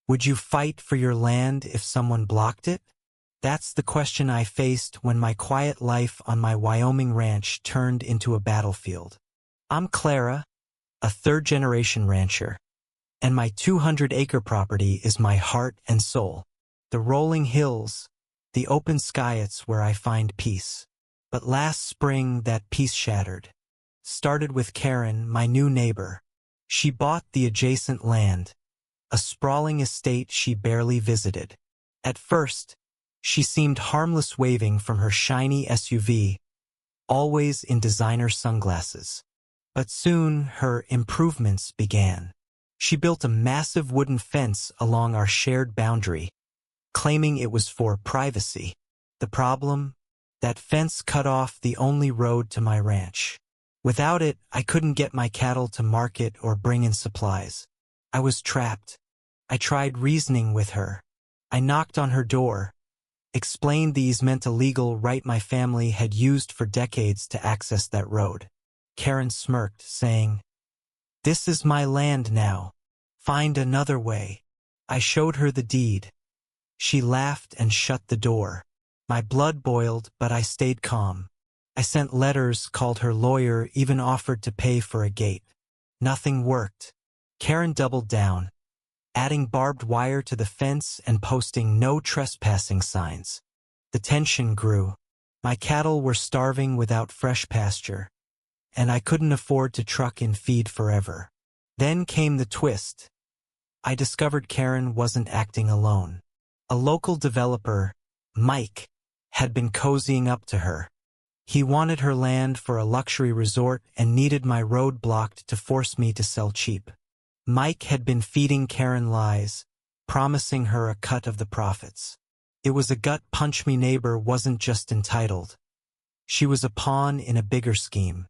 Would you fight for your land if someone blocked it? That's the question I faced when my quiet life on my Wyoming ranch turned into a battlefield. I'm Clara, a third-generation rancher, and my 200-acre property is my heart and soul. The rolling hills, the open sky, it's where I find peace. But last spring that peace shattered. Started with Karen, my new neighbor. She bought the adjacent land, a sprawling estate she barely visited. At first, she seemed harmless, waving from her shiny SUV, always in designer sunglasses. But soon her improvements began. She built a massive wooden fence along our shared boundary, claiming it was for privacy. The problem? That fence cut off the only road to my ranch. Without it, I couldn't get my cattle to market or bring in supplies. I was trapped. I tried reasoning with her. I knocked on her door, explained the easement, a legal right my family had used for decades to access that road. Karen smirked, saying, "This is my land now. Find another way." I showed her the deed. She laughed and shut the door. My blood boiled, but I stayed calm. I sent letters, called her lawyer, even offered to pay for a gate. Nothing worked. Karen doubled down, adding barbed wire to the fence and posting no trespassing signs. The tension grew. My cattle were starving without fresh pasture, and I couldn't afford to truck in feed forever. Then came the twist. I discovered Karen wasn't acting alone. A local developer, Mike, had been cozying up to her. He wanted her land for a luxury resort and needed my road blocked to force me to sell cheap. Mike had been feeding Karen lies, promising her a cut of the profits. It was a gut punch. Me neighbor wasn't just entitled. She was a pawn in a bigger scheme.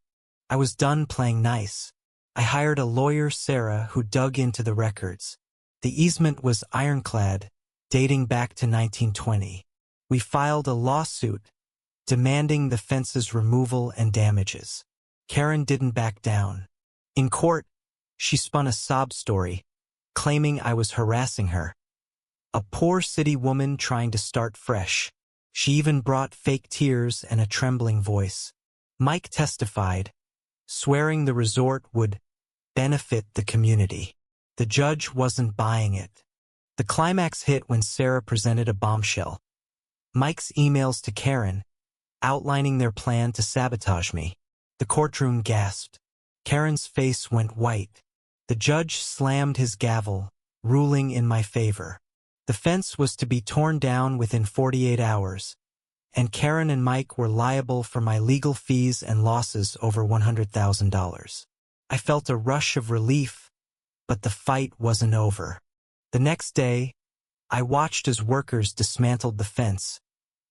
I was done playing nice. I hired a lawyer, Sarah, who dug into the records. The easement was ironclad, dating back to 1920. We filed a lawsuit, demanding the fence's removal and damages. Karen didn't back down. In court, she spun a sob story, claiming I was harassing her. A poor city woman trying to start fresh. She even brought fake tears and a trembling voice. Mike testified, swearing the resort would benefit the community. The judge wasn't buying it. The climax hit when Sarah presented a bombshell. Mike's emails to Karen, outlining their plan to sabotage me. The courtroom gasped. Karen's face went white. The judge slammed his gavel, ruling in my favor. The fence was to be torn down within 48 hours, and Karen and Mike were liable for my legal fees and losses over $100,000. I felt a rush of relief, but the fight wasn't over. The next day, I watched as workers dismantled the fence,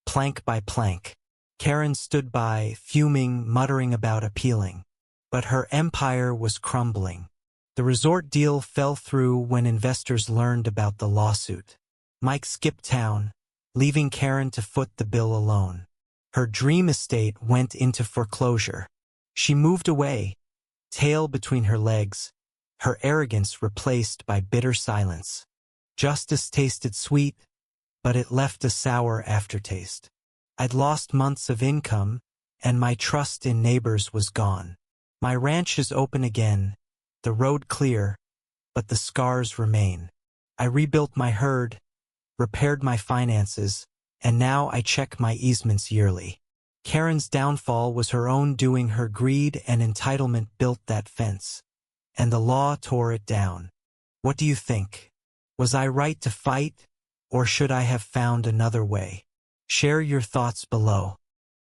plank by plank. Karen stood by, fuming, muttering about appealing. But her empire was crumbling. The resort deal fell through when investors learned about the lawsuit. Mike skipped town, leaving Karen to foot the bill alone. Her dream estate went into foreclosure. She moved away, tail between her legs, her arrogance replaced by bitter silence. Justice tasted sweet, but it left a sour aftertaste. I'd lost months of income, and my trust in neighbors was gone. My ranch is open again, the road clear, but the scars remain. I rebuilt my herd, repaired my finances, and now I check my easements yearly. Karen's downfall was her own doing. Her greed and entitlement built that fence, and the law tore it down. What do you think? Was I right to fight, or should I have found another way? Share your thoughts below.